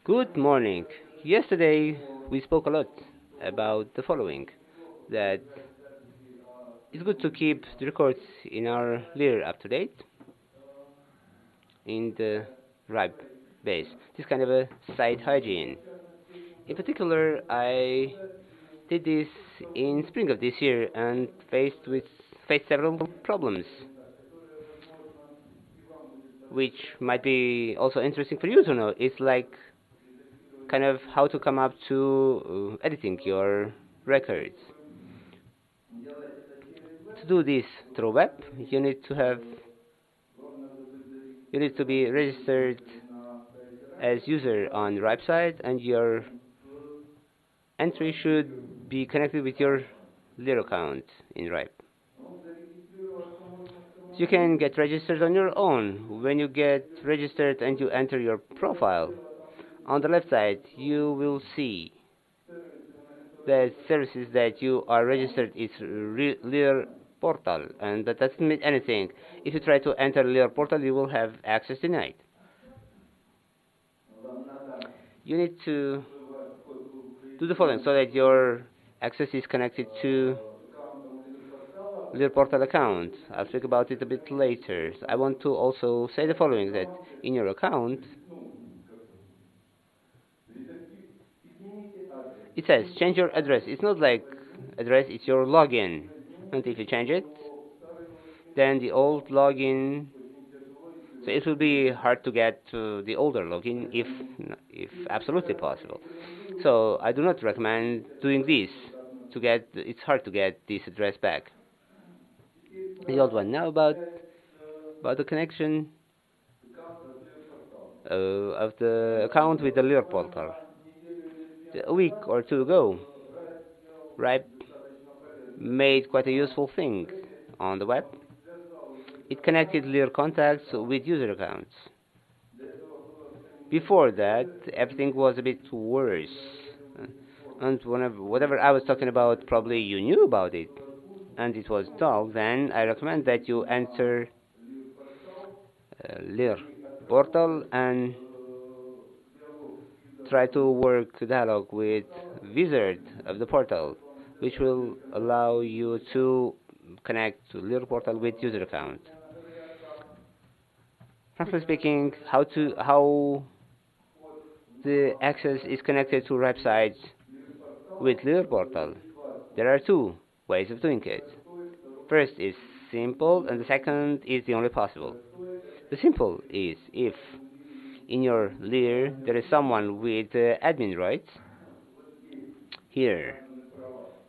Good morning. Yesterday we spoke a lot about the following, that it's good to keep the records in our layer up to date in the RIPE base. This kind of a site hygiene. In particular, I did this in spring of this year and faced several problems, which might be also interesting for you to know. It's like kind of how to come up to editing your records. To do this through web, you need to be registered as user on the RIPE site, and your entry should be connected with your Liro account in RIPE. You can get registered on your own. When you get registered and you enter your profile, on the left side you will see the services that you are registered is Lear portal, and that doesn't mean anything. If you try to enter Lear portal, you will have access denied. You need to do the following so that your access is connected to Lear portal account. I'll speak about it a bit later. I want to also say the following, that in your account it says change your address. It's not like address, it's your login. And if you change it, then the old login, so it will be hard to get to the older login if absolutely possible. So I do not recommend doing this. It's hard to get this address back. The old one. Now about the connection of the account with the Lear portal. A week or two ago, RIPE made quite a useful thing on the web. It connected Lear contacts with user accounts. Before that, everything was a bit worse. And whatever I was talking about, probably you knew about it, and it was dull. Then I recommend that you enter Lear portal and try to work dialogue with wizard of the portal, which will allow you to connect to Lear portal with user account. Frankly speaking, how the access is connected to RIPE sites with Lear portal. There are two ways of doing it. First is simple, and the second is the only possible. The simple is if in your Lear there is someone with admin rights. Here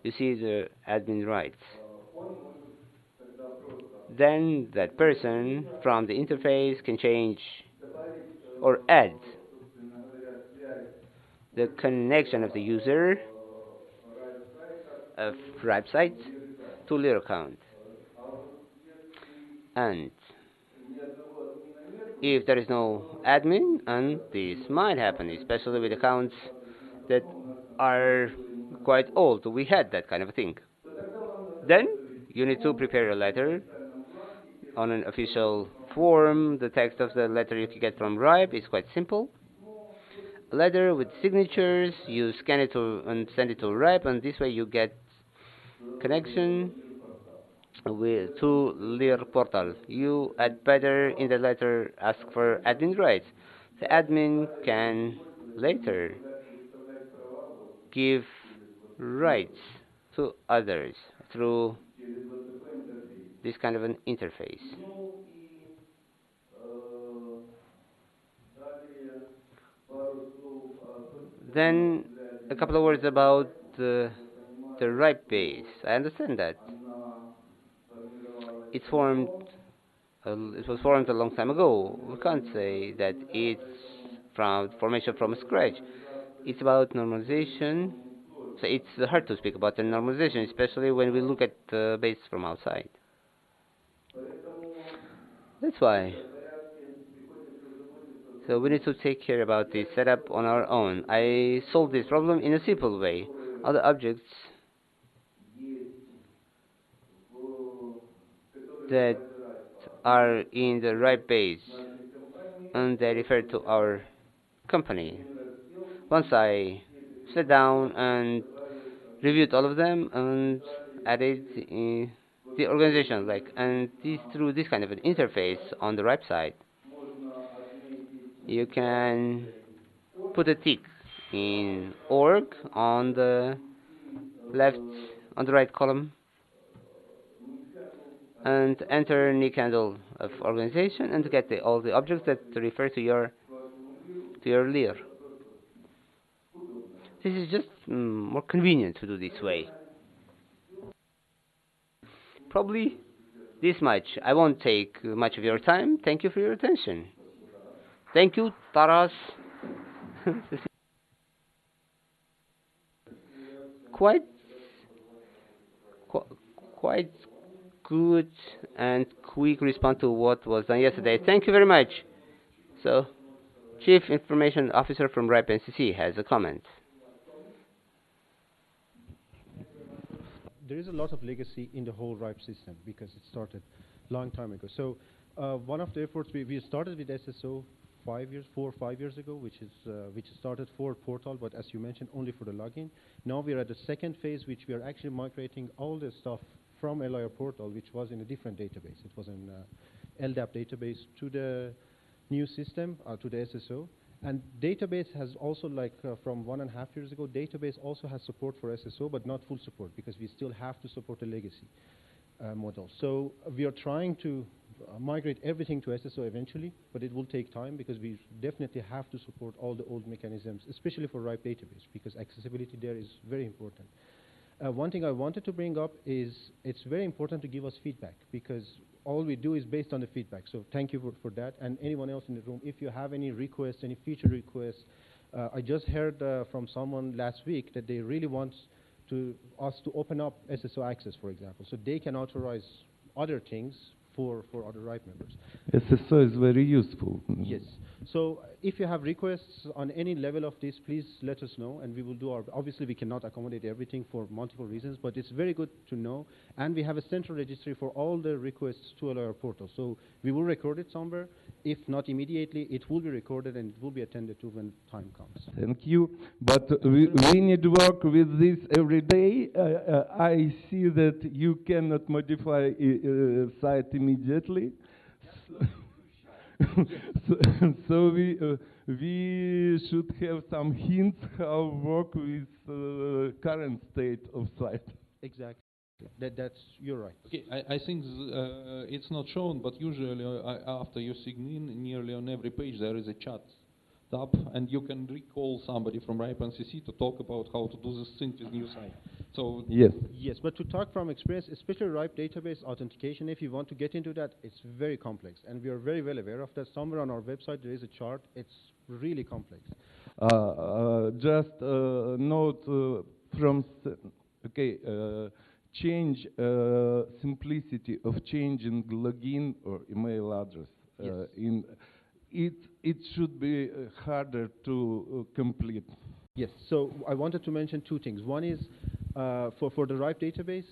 you see the admin rights. Then that person from the interface can change or add the connection of the user of RIPE site to Lear account. And if there is no admin, and this might happen, especially with accounts that are quite old, we had that kind of a thing. Then you need to prepare a letter on an official form. The text of the letter you can get from RIPE is quite simple. A letter with signatures, you scan it and send it to RIPE, and this way you get connection to Lear portal. You had better in the letter ask for admin rights. The admin can later give rights to others through this kind of an interface. Then a couple of words about the RIPE base. I understand that it was formed a long time ago. We can't say that it's from formation from scratch. It's about normalization. So it's hard to speak about the normalization, especially when we look at the base from outside. That's why. So we need to take care about this setup on our own. I solved this problem in a simple way. Other objects that are in the RIPE base and they refer to our company once I sat down and reviewed all of them and added the organization, and this through this kind of an interface on the right side, you can put a tick in org on the left, on the right column, and enter nick handle of organization and get all the objects that refer to your layer. This is just more convenient to do this way. Probably this much. I won't take much of your time. Thank you for your attention. Thank you, Taras. quite, qu- quite good and quick response to what was done yesterday. Thank you very much. So, Chief Information Officer from RIPE NCC has a comment. There is a lot of legacy in the whole RIPE system because it started a long time ago. So one of the efforts, we started with SSO 4 or 5 years ago, which started for portal, but as you mentioned, only for the login. Now we are at the second phase, which we are actually migrating all the stuff from LIR portal, which was in a different database. It was an LDAP database to the new system, to the SSO. And database has also, from 1.5 years ago, database also has support for SSO, but not full support, because we still have to support the legacy model. So we are trying to migrate everything to SSO eventually, but it will take time, because we definitely have to support all the old mechanisms, especially for RIPE database, because accessibility there is very important. One thing I wanted to bring up is it's very important to give us feedback, because all we do is based on the feedback. So thank you for that. And anyone else in the room, if you have any requests, any feature requests, I just heard from someone last week that they really want us to open up SSO access, for example, so they can authorize other things for other RIPE members. SSO is very useful. Yes. So if you have requests on any level of this, please let us know, and we will do our. Obviously, we cannot accommodate everything for multiple reasons, but it's very good to know. And we have a central registry for all the requests to our portal. So we will record it somewhere. If not immediately, it will be recorded and it will be attended to when time comes. Thank you. But we need to work with this every day. I see that you cannot modify a site immediately. So we should have some hints how work with current state of site. Exactly. You're right. Okay, I think it's not shown, but usually after you sign in, nearly on every page there is a chat tab, and you can recall somebody from RIPE NCC to talk about how to do this thing with new site. So yes. Yes, but to talk from experience, especially RIPE database authentication, if you want to get into that, it's very complex, and we are very well aware of that. Somewhere on our website there is a chart. It's really complex. Just note from change simplicity of changing login or email address. Yes. It should be harder to complete. Yes. So I wanted to mention two things. One is for the RIPE database.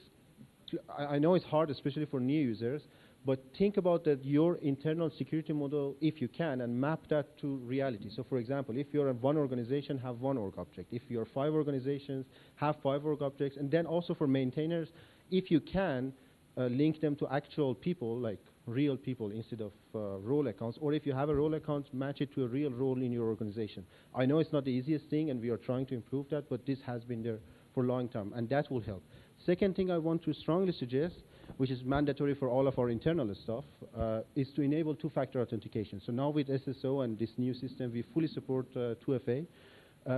I know it's hard, especially for new users, but think about that your internal security model, if you can, and map that to reality. So for example, if you're one organization, have one org object. If you're 5 organizations, have 5 org objects. And then also for maintainers, if you can, link them to actual people, like real people instead of role accounts. Or if you have a role account, match it to a real role in your organization. I know it's not the easiest thing, and we are trying to improve that, but this has been there for a long time, and that will help. Second thing I want to strongly suggest, which is mandatory for all of our internal stuff, is to enable 2-factor authentication. So now with SSO and this new system, we fully support 2FA.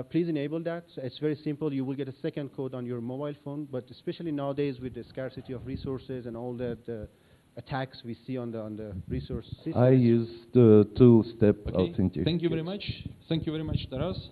Please enable that. It's very simple. You will get a second code on your mobile phone, but especially nowadays with the scarcity of resources and all that attacks we see on the resource system. I use the 2-step authentication. Thank you very much. Thank you very much, Taras.